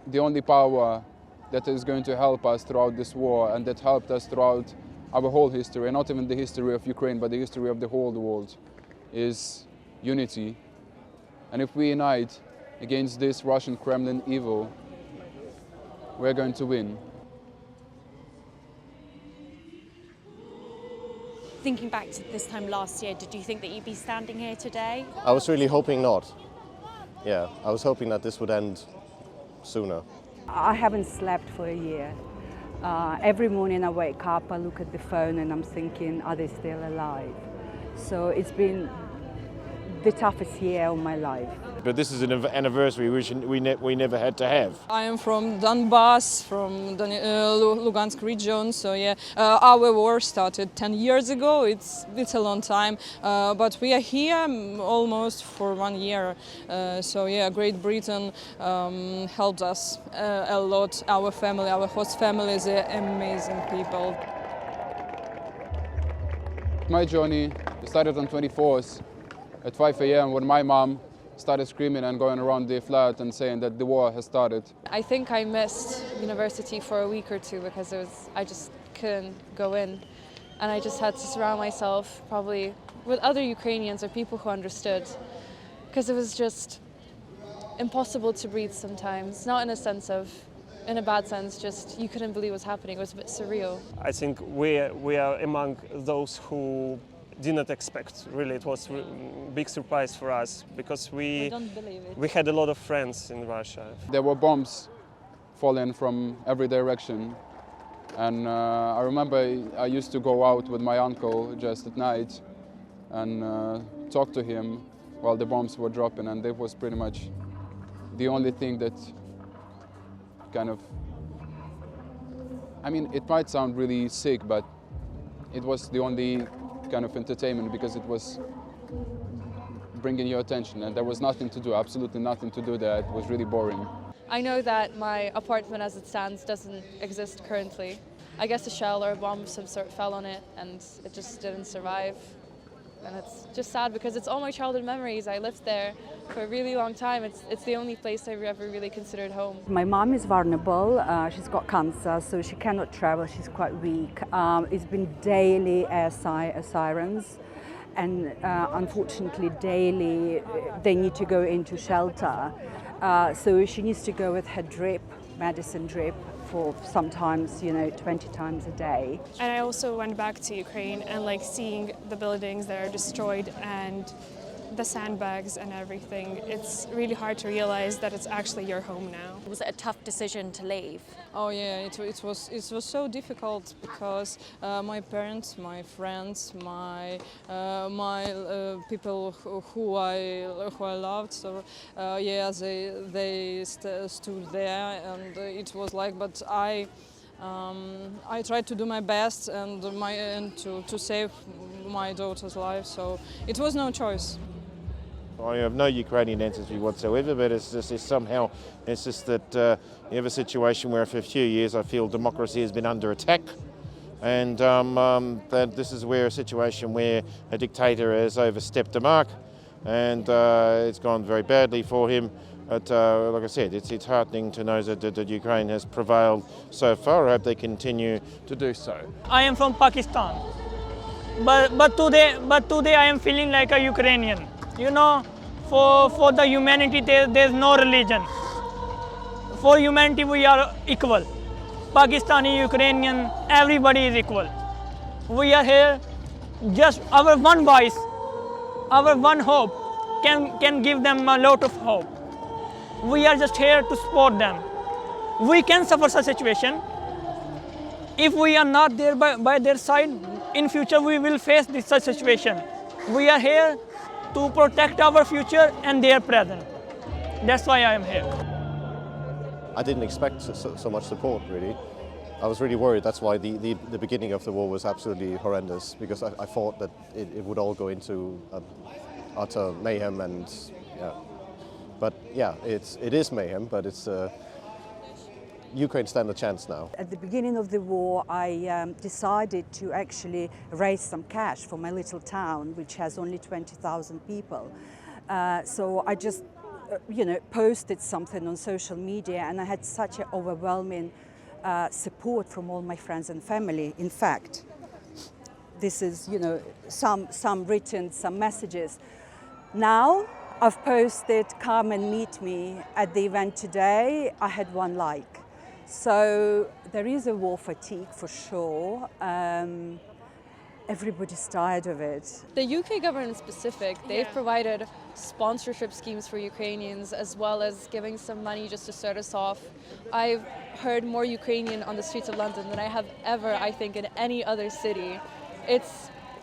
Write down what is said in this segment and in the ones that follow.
the only power that is going to help us throughout this war, and that helped us throughout our whole history, and not even the history of Ukraine, but the history of the whole world, is unity. And if we unite against this Russian Kremlin evil, we're going to win. Thinking back to this time last year, did you think that you'd be standing here today? I was really hoping not. Yeah, I was hoping that this would end sooner. I haven't slept for a year. Every morning I wake up, I look at the phone and I'm thinking, are they still alive? So it's been the toughest year of my life. But this is an anniversary we never had to have. I am from Donbass, from Lugansk region, so yeah, our war started 10 years ago. It's a long time, but we are here almost for 1 year. So yeah, Great Britain helped us a lot. Our family, our host family is amazing people. My journey started on 24th at 5 a.m. when my mom started screaming and going around the flat and saying that the war has started. I think I missed university for a week or two because I just couldn't go in, and I just had to surround myself probably with other Ukrainians or people who understood, because it was just impossible to breathe sometimes, not in a sense of, in a bad sense, just you couldn't believe what's happening. It was a bit surreal. I think we are among those who did not expect. Really, it was a big surprise for us because we don't believe it. We had a lot of friends in Russia. There were bombs falling from every direction, and I remember I used to go out with my uncle just at night and talk to him while the bombs were dropping, and that was pretty much the only thing that kind of, I mean, it might sound really sick, but it was the only kind of entertainment, because it was bringing your attention, and there was nothing to do, absolutely nothing to do there. It was really boring. I know that my apartment as it stands doesn't exist currently. I guess a shell or a bomb of some sort fell on it and it just didn't survive. And it's just sad because it's all my childhood memories. I lived there for a really long time. It's the only place I've ever really considered home. My mom is vulnerable. She's got cancer, so she cannot travel. She's quite weak. It's been daily air sirens, and unfortunately daily they need to go into shelter. So she needs to go with her drip, medicine drip, for sometimes, 20 times a day. And I also went back to Ukraine, and seeing the buildings that are destroyed and the sandbags and everything, it's really hard to realize that it's actually your home now. Was it a tough decision to leave? Oh yeah, it was so difficult because my parents, my friends, my people who I loved, so yeah, they stood there, and it was but I tried to do my best and to save my daughter's life, so it was no choice. I have no Ukrainian ancestry whatsoever, but it's just that you have a situation where for a few years I feel democracy has been under attack, and that this is a situation where a dictator has overstepped the mark, and it's gone very badly for him. But like I said, it's heartening to know that Ukraine has prevailed so far. I hope they continue to do so. I am from Pakistan, but today I am feeling like a Ukrainian. For the humanity, there's no religion. For humanity, we are equal. Pakistani, Ukrainian, everybody is equal. We are here, just our one voice, our one hope can give them a lot of hope. We are just here to support them. We can suffer such a situation. If we are not there by their side, in future we will face such situation. We are here to protect our future and their present. That's why I am here. I didn't expect so much support, really. I was really worried. That's why the beginning of the war was absolutely horrendous, because I thought that it would all go into utter mayhem, and yeah. But yeah, it is mayhem, but it's Ukraine stand a chance now. At the beginning of the war, I decided to actually raise some cash for my little town, which has only 20,000 people. So I just posted something on social media, and I had such an overwhelming support from all my friends and family. In fact, this is, some written, some messages. Now I've posted, come and meet me at the event today. I had 1 like. So there is a war fatigue for sure. Everybody's tired of it. The UK government in specific, they've provided sponsorship schemes for Ukrainians as well as giving some money just to start us off. I've heard more Ukrainian on the streets of London than I have ever, I think, in any other city.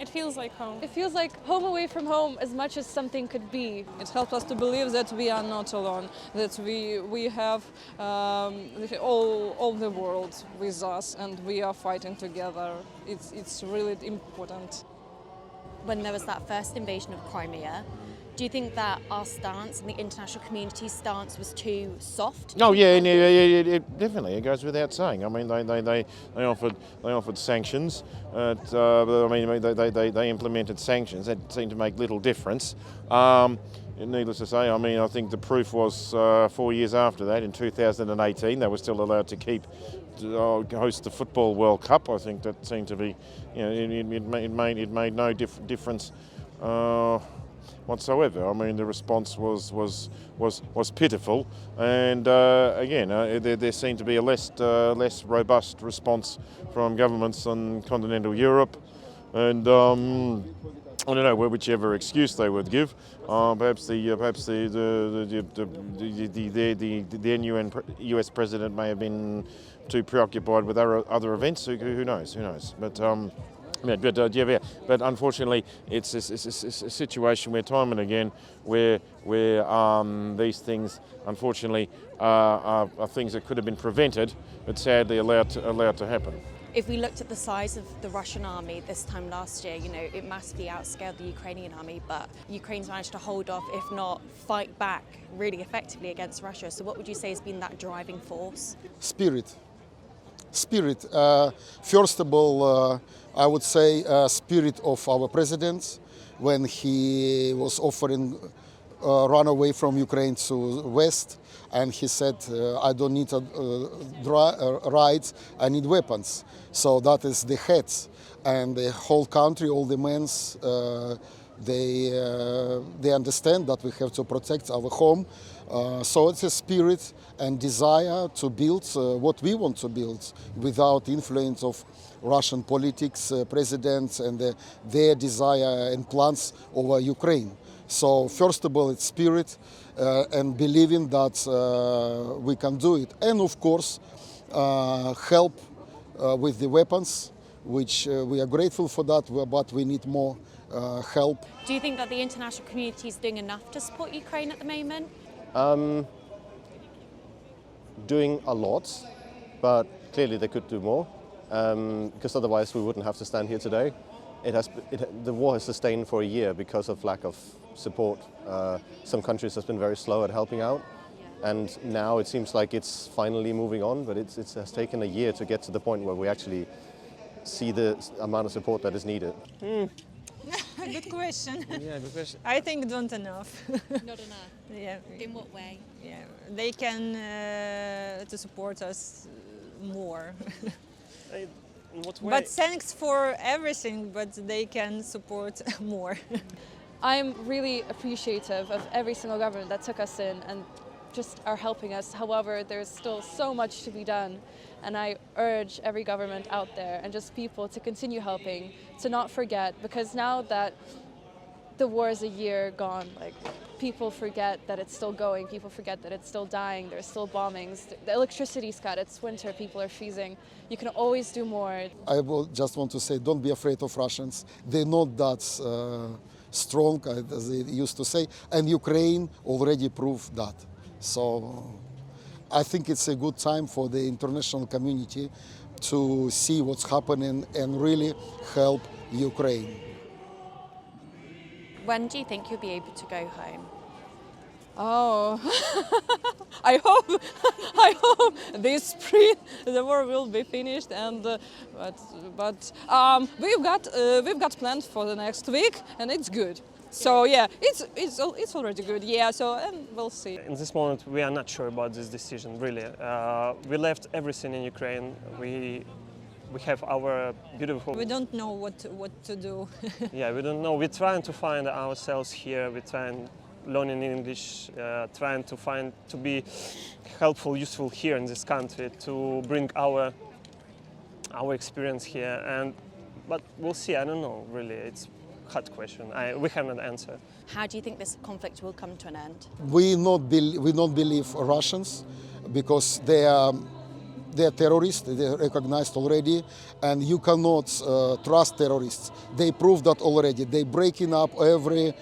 It feels like home. It feels like home away from home as much as something could be. It helps us to believe that we are not alone, that we have all the world with us and we are fighting together. It's really important. When there was that first invasion of Crimea, do you think that our stance and the international community's stance was too soft? Oh yeah, it definitely. It goes without saying. I mean, they offered sanctions. They implemented sanctions that seemed to make little difference. Needless to say, I mean, I think the proof was 4 years after that, in 2018, they were still allowed to host the Football World Cup. I think that seemed to be, it made no difference whatsoever. I mean, the response was pitiful, and again, there seemed to be a less robust response from governments in continental Europe, and I don't know whichever excuse they would give. Perhaps the then US president may have been too preoccupied with other events. Who knows? But unfortunately, it's a situation where time and again, where these things, unfortunately, are things that could have been prevented, but sadly allowed to happen. If we looked at the size of the Russian army this time last year, it massively outscaled the Ukrainian army, but Ukraine's managed to hold off, if not fight back really effectively against Russia. So what would you say has been that driving force? Spirit. First of all, I would say spirit of our president when he was offering run away from Ukraine to West, and he said, I don't need rights, I need weapons. So that is the heads, and the whole country, all the men, they understand that we have to protect our home. So it's a spirit and desire to build what we want to build without influence of Russian politics, presidents, and their desire and plans over Ukraine. So first of all, it's spirit and believing that we can do it. And of course, help with the weapons, which we are grateful for that, but we need more help. Do you think that the international community is doing enough to support Ukraine at the moment? Doing a lot, but clearly they could do more, because otherwise we wouldn't have to stand here today. The war has sustained for a year because of lack of support. Some countries have been very slow at helping out, and now it seems like it's finally moving on, but it has taken a year to get to the point where we actually see the amount of support that is needed. Good question. Yeah, good question. I think not enough. Not enough? Yeah. In what way? Yeah, they can to support us more. In what way? But thanks for everything, but they can support more. I'm really appreciative of every single government that took us in and just are helping us. However, there's still so much to be done, and I urge every government out there and just people to continue helping, to not forget, because now that the war is a year gone, like, people forget that it's still going, people forget that it's still dying, there's still bombings, the electricity's cut, it's winter, people are freezing. You can always do more. I will just want to say, don't be afraid of Russians. They're not that strong, as they used to say, and Ukraine already proved that. So I think it's a good time for the international community to see what's happening and really help Ukraine. When do you think you'll be able to go home? Oh, I hope this spring the war will be finished, and but we've got plans for the next week, and it's good. So yeah, it's already good. Yeah, so and we'll see. In this moment, we are not sure about this decision. Really, we left everything in Ukraine. We have our beautiful. We don't know what to do. Yeah, we don't know. We're trying to find ourselves here. We're trying learning English, trying to be helpful, useful here in this country, to bring our experience here. But we'll see. I don't know. Really, it's a hard question. We have an answer. How do you think this conflict will come to an end? We not believe Russians because they are terrorists. They're recognized already, and you cannot trust terrorists. They proved that already. They breaking up every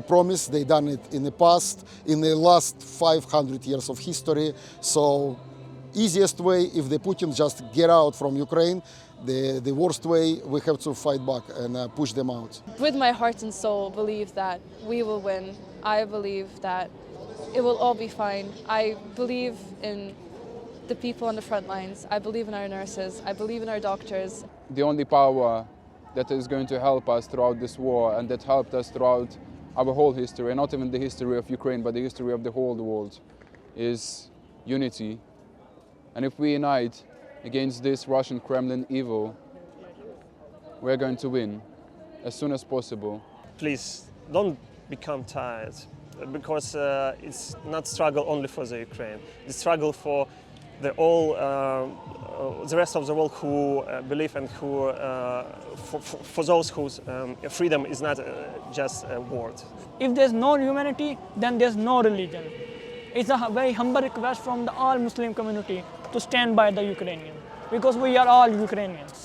promise. They done it in the past, in the last 500 years of history. So, easiest way, if the Putin just get out from Ukraine. The worst way, we have to fight back and push them out. With my heart and soul, believe that we will win. I believe that it will all be fine. I believe in the people on the front lines. I believe in our nurses. I believe in our doctors. The only power that is going to help us throughout this war and that helped us throughout our whole history, not even the history of Ukraine, but the history of the whole world, is unity. And if we unite against this Russian Kremlin evil, we're going to win as soon as possible. Please don't become tired, because it's not struggle only for the Ukraine. It's struggle for the rest of the world who believe and who for those whose freedom is not just a word. If there's no humanity, then there's no religion. It's a very humble request from the all Muslim community to stand by the Ukrainians, because we are all Ukrainians.